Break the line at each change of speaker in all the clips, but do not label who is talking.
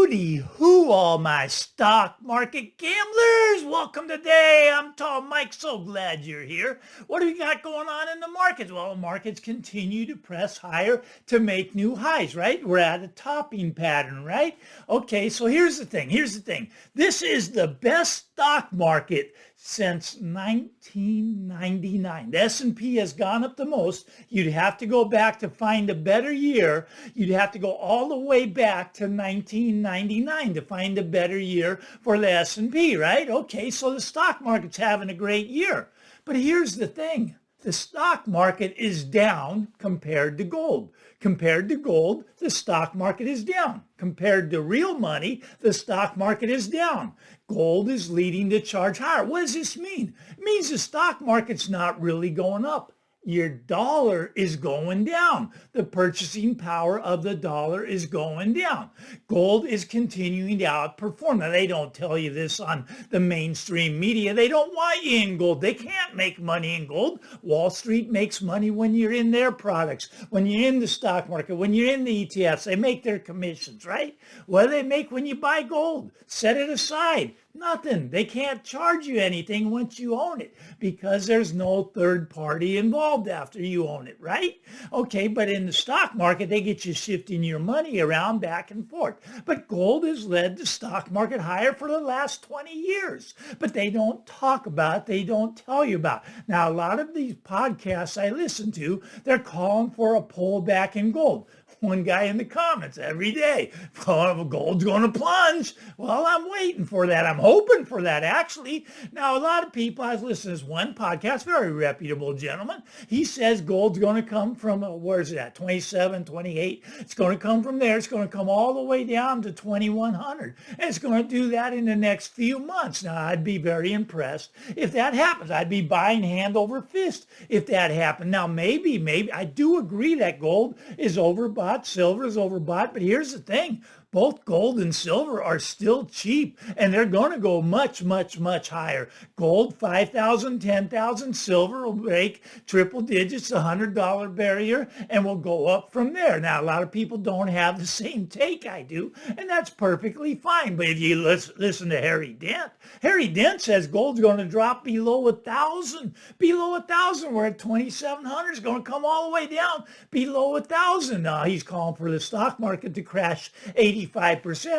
Hooty hoo, all my stock market gamblers. Welcome today. I'm Tall Mike. So glad you're here. What do we got going on in the markets? Well, the markets continue to press higher to make new highs, right? We're at a topping pattern, right? Okay, so here's the thing. This is the best stock market since 1999. The S&P has gone up the most. You'd have to go back to find a better year. You'd have to go all the way back to 1999 to find a better year for the S&P, right? Okay, so the stock market's having a great year. But here's the thing. The stock market is down compared to gold. Compared to gold, the stock market is down. Compared to real money, the stock market is down. Gold is leading the charge higher. What does this mean? It means the stock market's not really going up. Your dollar is going down. The purchasing power of the dollar is going down. Gold is continuing to outperform. Now, they don't tell you this on the mainstream media. They don't want you in gold. They can't make money in gold. Wall Street makes money when you're in their products, when you're in the stock market, when you're in the ETFs. They make their commissions, right? What do they make when you buy gold? Set it aside. Nothing. They can't charge you anything once you own it because there's no third party involved after you own it, right? Okay, but in the stock market, they get you shifting your money around back and forth. But gold has led the stock market higher for the last 20 years. But they don't talk about it. They don't tell you about it. Now, a lot of these podcasts I listen to, they're calling for a pullback in gold. One guy in the comments every day, gold's going to plunge. Well, I'm waiting for that. I'm hoping for that, actually. Now, a lot of people, I was listening to this one podcast, very reputable gentleman. He says gold's going to come from, where is it at, 27, 28. It's going to come from there. It's going to come all the way down to 2,100. And it's going to do that in the next few months. Now, I'd be very impressed if that happens. I'd be buying hand over fist if that happened. Now, maybe, I do agree that gold is overbought. Silver is overbought, but here's the thing. Both gold and silver are still cheap, and they're going to go much, much, much higher. Gold, 5,000, 10,000. Silver will break triple digits, the $100 barrier, and will go up from there. Now, a lot of people don't have the same take I do, and that's perfectly fine. But if you listen to Harry Dent says gold's going to drop below 1,000. Below 1,000. We're at 2,700. It's going to come all the way down below 1,000. Now, he's calling for the stock market to crash 85%,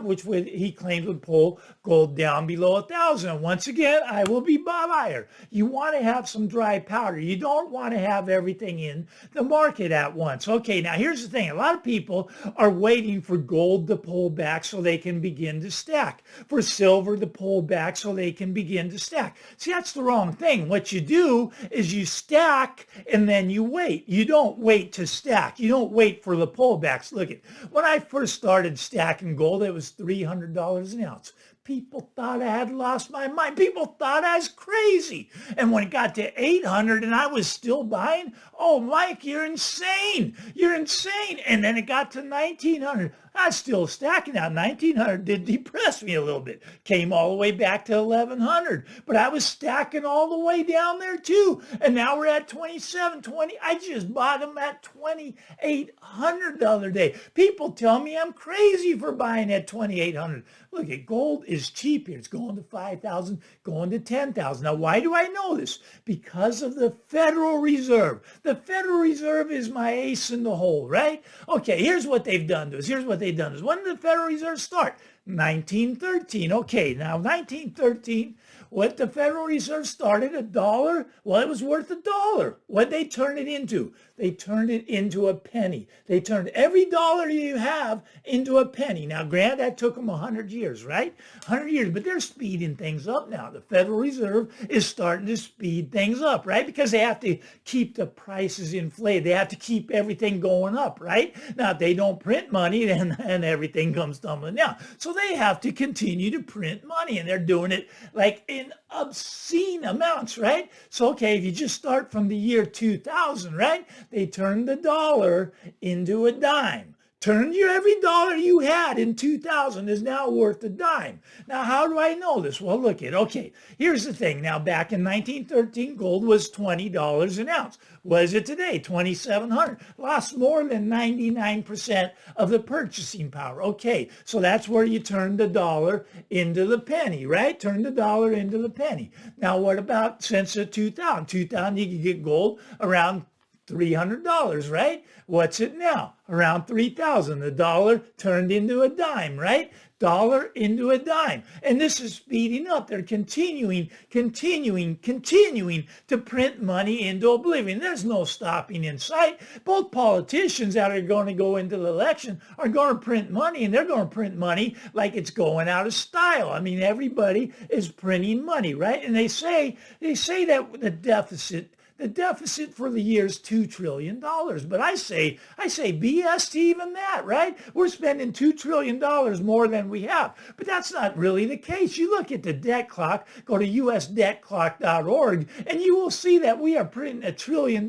which he claims would pull gold down below 1,000. Once again, I will be buyer. You want to have some dry powder. You don't want to have everything in the market at once. Okay, now here's the thing. A lot of people are waiting for gold to pull back so they can begin to stack, for silver to pull back so they can begin to stack. See, that's the wrong thing. What you do is you stack and then you wait. You don't wait to stack. You don't wait for the pullbacks. Look, when I first started stacking gold, it was $300 an ounce. People thought I had lost my mind. People thought I was crazy. And when it got to 800 and I was still buying, oh, Mike, you're insane. You're insane. And then it got to 1900. I was still stacking out. 1900 did depress me a little bit. Came all the way back to 1100. But I was stacking all the way down there too. And now we're at 27, 20. I just bought them at 2,800 the other day. People tell me I'm crazy for buying at 2,800. Look, at gold is cheap here. It's going to 5,000, going to 10,000. Now, why do I know this? Because of the Federal Reserve. The Federal Reserve is my ace in the hole, right? Okay, here's what they've done to us. When did the Federal Reserve start? 1913. Okay, now 1913, what the Federal Reserve started, $1. Well, it was worth $1. What'd they turn it into? They turned it into a penny. They turned every dollar you have into a penny. Now, granted, that took them 100 years, right? 100 years, but they're speeding things up now. The Federal Reserve is starting to speed things up, right? Because they have to keep the prices inflated. They have to keep everything going up, right? Now, if they don't print money, then and everything comes tumbling down. So they have to continue to print money, and they're doing it like in obscene amounts, right? So, okay, if you just start from the year 2000, right? They turned the dollar into a dime. Every dollar you had in 2000 is now worth a dime. Now, how do I know this? Well, look at, okay, here's the thing. Now, back in 1913, gold was $20 an ounce. What is it today? 2,700. Lost more than 99% of the purchasing power. Okay, so that's where you turn the dollar into the penny, right? Turn the dollar into the penny. Now, what about since the 2000? 2000, you could get gold around $300, right? What's it now? Around 3,000. The dollar turned into a dime, right? Dollar into a dime. And this is speeding up. They're continuing to print money into oblivion. There's no stopping in sight. Both politicians that are going to go into the election are going to print money, and they're going to print money like it's going out of style. I mean, everybody is printing money, right? And they say that the deficit for the year is $2 trillion. But I say BS to even that, right? We're spending $2 trillion more than we have. But that's not really the case. You look at the debt clock, go to usdebtclock.org, and you will see that we are printing $1 trillion.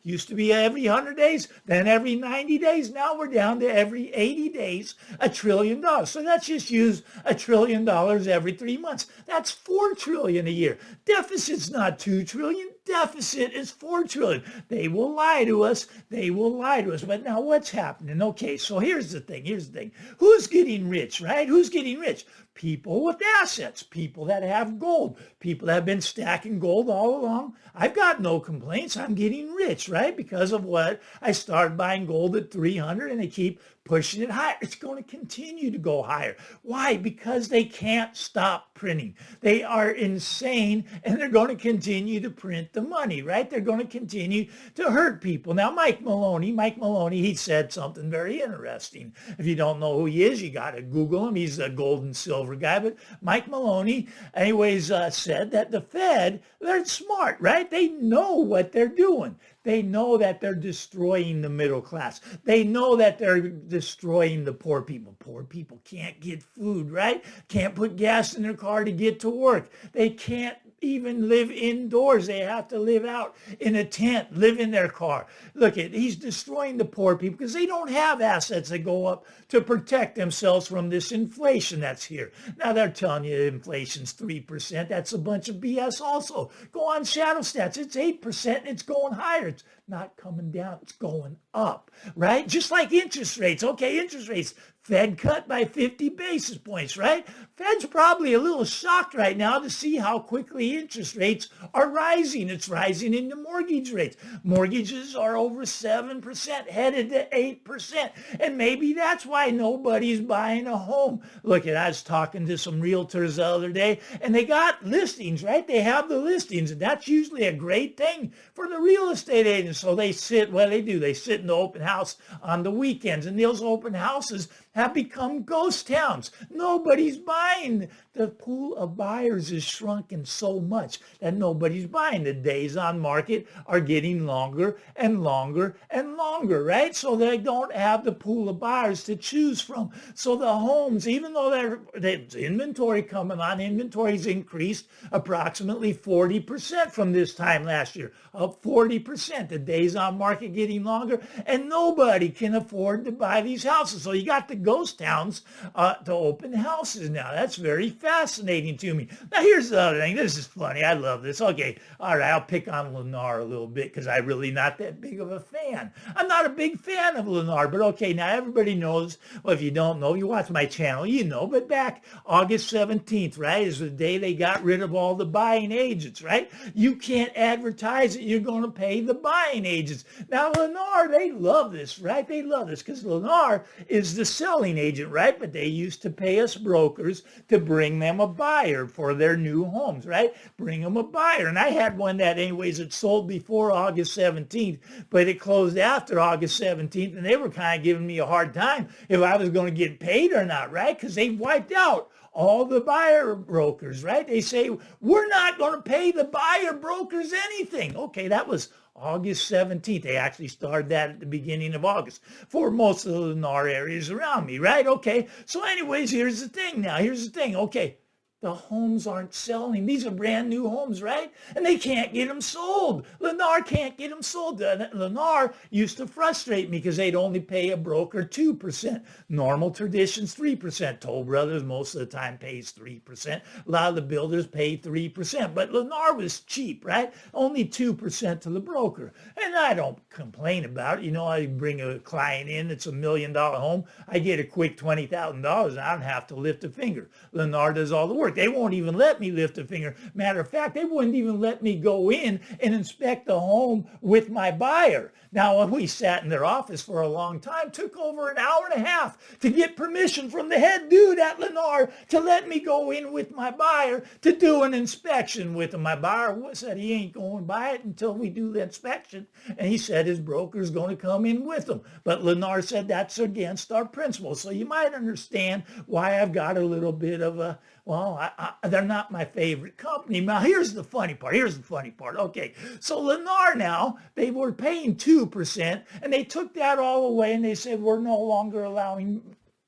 Used to be every 100 days, then every 90 days. Now we're down to every 80 days, $1 trillion. So let's just use $1 trillion every 3 months. That's $4 trillion a year. Deficit's not $2 trillion. Deficit is $4 trillion. They will lie to us. But now what's happening? Okay, so here's the thing. Who's getting rich, right? Who's getting rich? People with assets, people that have gold, people that have been stacking gold all along. I've got no complaints. I'm getting rich, right? Because of what? I started buying gold at 300 and they keep pushing it higher. It's going to continue to go higher. Why? Because they can't stop printing. They are insane, and they're going to continue to print the money, right? They're going to continue to hurt people. Now, Mike Maloney, he said something very interesting. If you don't know who he is, you got to Google him. He's a gold and silver guy. But Mike Maloney, anyways, said that the Fed, they're smart, right? They know what they're doing. They know that they're destroying the middle class. They know that they're destroying the poor people. Poor people can't get food, right? Can't put gas in their car to get to work. They can't even live indoors. They have to live out in a tent, live in their car. Look, he's destroying the poor people because they don't have assets that go up to protect themselves from this inflation that's here. Now they're telling you inflation's 3%. That's a bunch of BS also. Go on Shadow Stats. It's 8% and it's going higher. It's not coming down. It's going up, right? Just like interest rates. Okay, interest rates. Fed cut by 50 basis points, right? Fed's probably a little shocked right now to see how quickly interest rates are rising. It's rising into mortgage rates. Mortgages are over 7%, headed to 8%. And maybe that's why nobody's buying a home. Look, I was talking to some realtors the other day, and they got listings, right? They have the listings, and that's usually a great thing for the real estate agents. So they sit, what do? They sit in the open house on the weekends, and those open houses have become ghost towns. Nobody's buying. The pool of buyers is shrunken so much that nobody's buying. The days on market are getting longer and longer and longer, right? So they don't have the pool of buyers to choose from. So the homes, even though there's inventory coming on, inventory's increased approximately 40% from this time last year, up 40%. The days on market getting longer, and nobody can afford to buy these houses. So you got the ghost towns to open houses now. That's very fascinating to me. Now, here's the other thing. This is funny. I love this. Okay, all right, I'll pick on Lennar a little bit because I'm really not that big of a fan. I'm not a big fan of Lennar, but okay, now everybody knows. Well, if you don't know, you watch my channel, you know, but back August 17th, right, is the day they got rid of all the buying agents, right? You can't advertise it. You're going to pay the buying agents. Now, Lennar, they love this, right? They love this because Lennar is the selling agent, right? But they used to pay us brokers to bring them a buyer for their new homes, right? Bring them a buyer. And I had one that anyways, it sold before August 17th, but it closed after August 17th. And they were kind of giving me a hard time if I was going to get paid or not, right? Because they wiped out all the buyer brokers, right? They say, we're not going to pay the buyer brokers anything. Okay, that was August 17th. They actually started that at the beginning of August for most of the NAR areas around me, right? Okay, so anyways, here's the thing now. Here's the thing. Okay, the homes aren't selling. These are brand new homes, right? And they can't get them sold. Lennar can't get them sold. Lennar used to frustrate me because they'd only pay a broker 2%. Normal traditions, 3%. Toll Brothers most of the time pays 3%. A lot of the builders pay 3%. But Lennar was cheap, right? Only 2% to the broker. And I don't complain about it. You know, I bring a client in, it's $1 million home. I get a quick $20,000 and I don't have to lift a finger. Lennar does all the work. They won't even let me lift a finger. Matter of fact, they wouldn't even let me go in and inspect the home with my buyer. Now, we sat in their office for a long time, took over an hour and a half to get permission from the head dude at Lennar to let me go in with my buyer to do an inspection with him. My buyer said he ain't going to buy it until we do the inspection. And he said his broker's going to come in with him. But Lennar said that's against our principles. So you might understand why I've got a little bit of a, well, they're not my favorite company. Now, here's the funny part. Okay, so Lennar now, they were paying 2%, and they took that all away, and they said, we're no longer allowing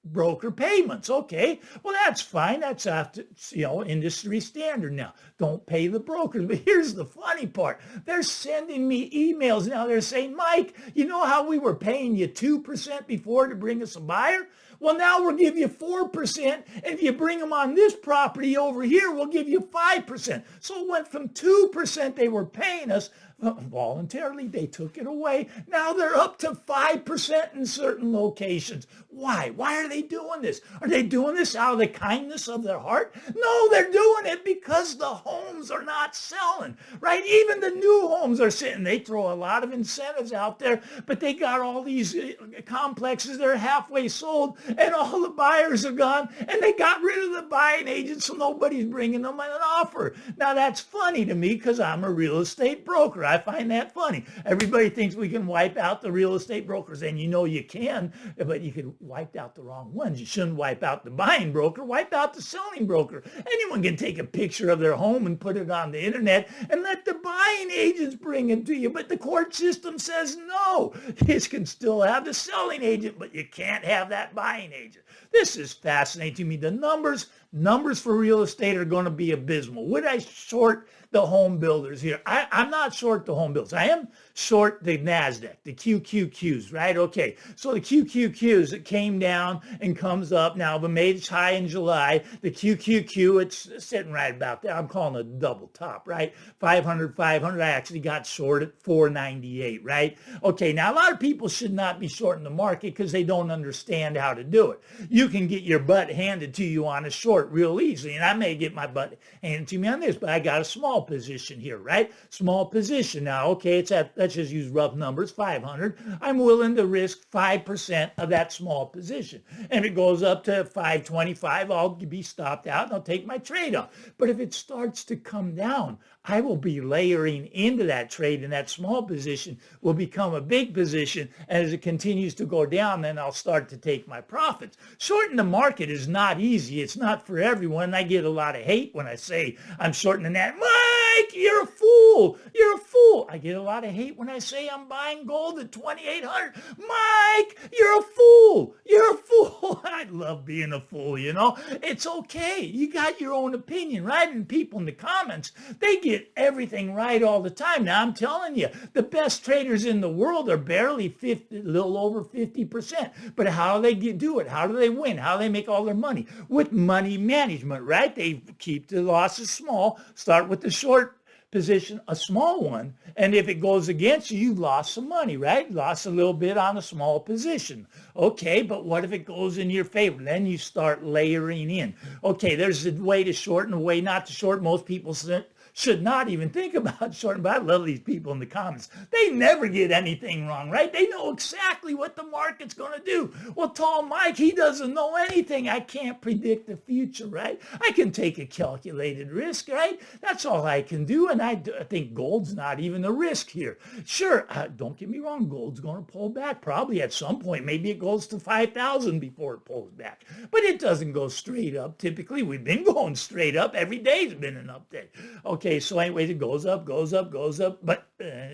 broker payments. Okay, well, that's fine. That's after, industry standard now. Don't pay the brokers. But here's the funny part. They're sending me emails now. They're saying, Mike, you know how we were paying you 2% before to bring us a buyer? Well, now we'll give you 4%. And if you bring them on this property over here, we'll give you 5%. So it went from 2% they were paying us voluntarily. They took it away. Now they're up to 5% in certain locations. Why? Why are they doing this? Are they doing this out of the kindness of their heart? No, they're doing it because the homes are not selling, right? Even the new homes are sitting. They throw a lot of incentives out there, but they got all these complexes that are halfway sold, and all the buyers are gone, and they got rid of the buying agents, so nobody's bringing them an offer. Now, that's funny to me because I'm a real estate broker. I find that funny. Everybody thinks we can wipe out the real estate brokers, and you know you can, but you could wipe out the wrong ones. You shouldn't wipe out the buying broker, wipe out the selling broker. Anyone can take a picture of their home and put it on the internet and let the buying agents bring it to you, but the court system says no. You can still have the selling agent, but you can't have that buying agent. This is fascinating to me. The numbers for real estate are going to be abysmal. Would I short the home builders here? I'm not short the home builders. I am short the NASDAQ, the QQQs, right? Okay, so the QQQs, it came down and comes up now, but made its high in July. The QQQ, it's sitting right about there. I'm calling it a double top, right? 500. I actually got short at 498, right? Okay, now a lot of people should not be shorting the market because they don't understand how to do it. You can get your butt handed to you on a short real easily, and I may get my butt handed to me on this, but I got a small position here, right? Small position. Now, okay, it's at, let's just use rough numbers, 500. I'm willing to risk 5% of that small position. And if it goes up to 525, I'll be stopped out and I'll take my trade off. But if it starts to come down, I will be layering into that trade, and that small position will become a big position. And as it continues to go down, then I'll start to take my profits. Shorting the market is not easy. It's not for everyone. I get a lot of hate when I say I'm shorting that. Mike, you're a fool. You're a fool. I get a lot of hate when I say I'm buying gold at 2,800. Mike, you're a fool. You're a fool. I love being a fool, you know. It's okay. You got your own opinion, right? And people in the comments, they get everything right all the time. Now, I'm telling you, the best traders in the world are barely 50, a little over 50%. But how do they do it? How do they win? How do they make all their money? With money management, right? They keep the losses small, start with the short position, a small one, and if it goes against you, you've lost some money, right? Lost a little bit on a small position. Okay, but what if it goes in your favor? Then you start layering in. Okay, there's a way to shorten, a way not to short. Most people should not even think about shorting, but I love these people in the comments. They never get anything wrong, right? They know exactly what the market's going to do. Well, Tall Mike, he doesn't know anything. I can't predict the future, right? I can take a calculated risk, right? That's all I can do, and I think gold's not even a risk here. Sure, don't get me wrong, gold's going to pull back probably at some point. Maybe it goes to 5,000 before it pulls back, but it doesn't go straight up. Typically, we've been going straight up. Every day's been an update. Okay, so anyways, it goes up, but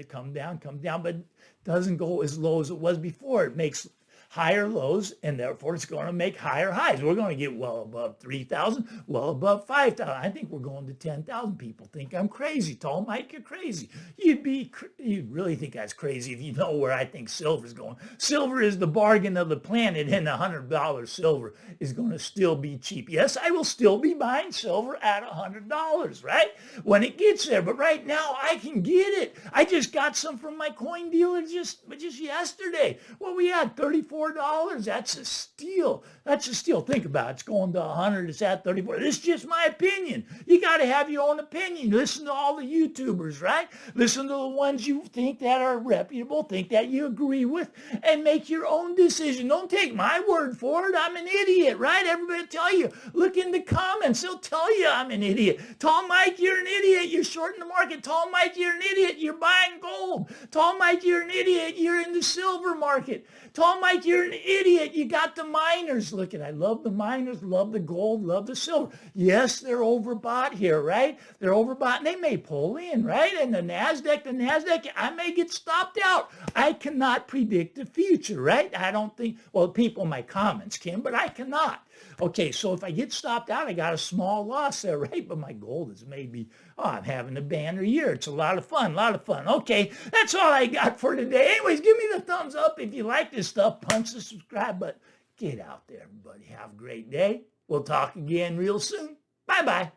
come down, but doesn't go as low as it was before. It makes higher lows, and therefore it's going to make higher highs. We're going to get well above 3,000, well above 5,000. I think we're going to 10,000. People think I'm crazy. Tall Mike, you're crazy. You'd really think that's crazy if you know where I think silver's going. Silver is the bargain of the planet, and $100 silver is going to still be cheap. Yes, I will still be buying silver at $100, right? When it gets there. But right now I can get it. I just got some from my coin dealer just yesterday. Well, we had $34. That's a steal. That's a steal. Think about it. It's going to 100. It's at 34. This is just my opinion. You got to have your own opinion. Listen to all the YouTubers, right? Listen to the ones you think that are reputable, think that you agree with, and make your own decision. Don't take my word for it. I'm an idiot, right? Everybody will tell you. Look in the comments. They'll tell you I'm an idiot. Tall Mike, you're an idiot. You're shorting the market. Tall Mike, you're an idiot. You're buying gold. Tall Mike, you're an idiot. You're in the silver market. Tall Mike, you're an idiot. You got the miners. Look at, I love the miners, love the gold, love the silver. Yes, they're overbought here, right? They're overbought and they may pull in, right? And the NASDAQ, I may get stopped out. I cannot predict the future, right? I don't think, well, people in my comments can, but I cannot. Okay, so if I get stopped out, I got a small loss there, right? But my goal is maybe, I'm having a banner year. It's a lot of fun, Okay, that's all I got for today. Anyways, give me the thumbs up if you like this stuff. Punch the subscribe button. Get out there, everybody. Have a great day. We'll talk again real soon. Bye-bye.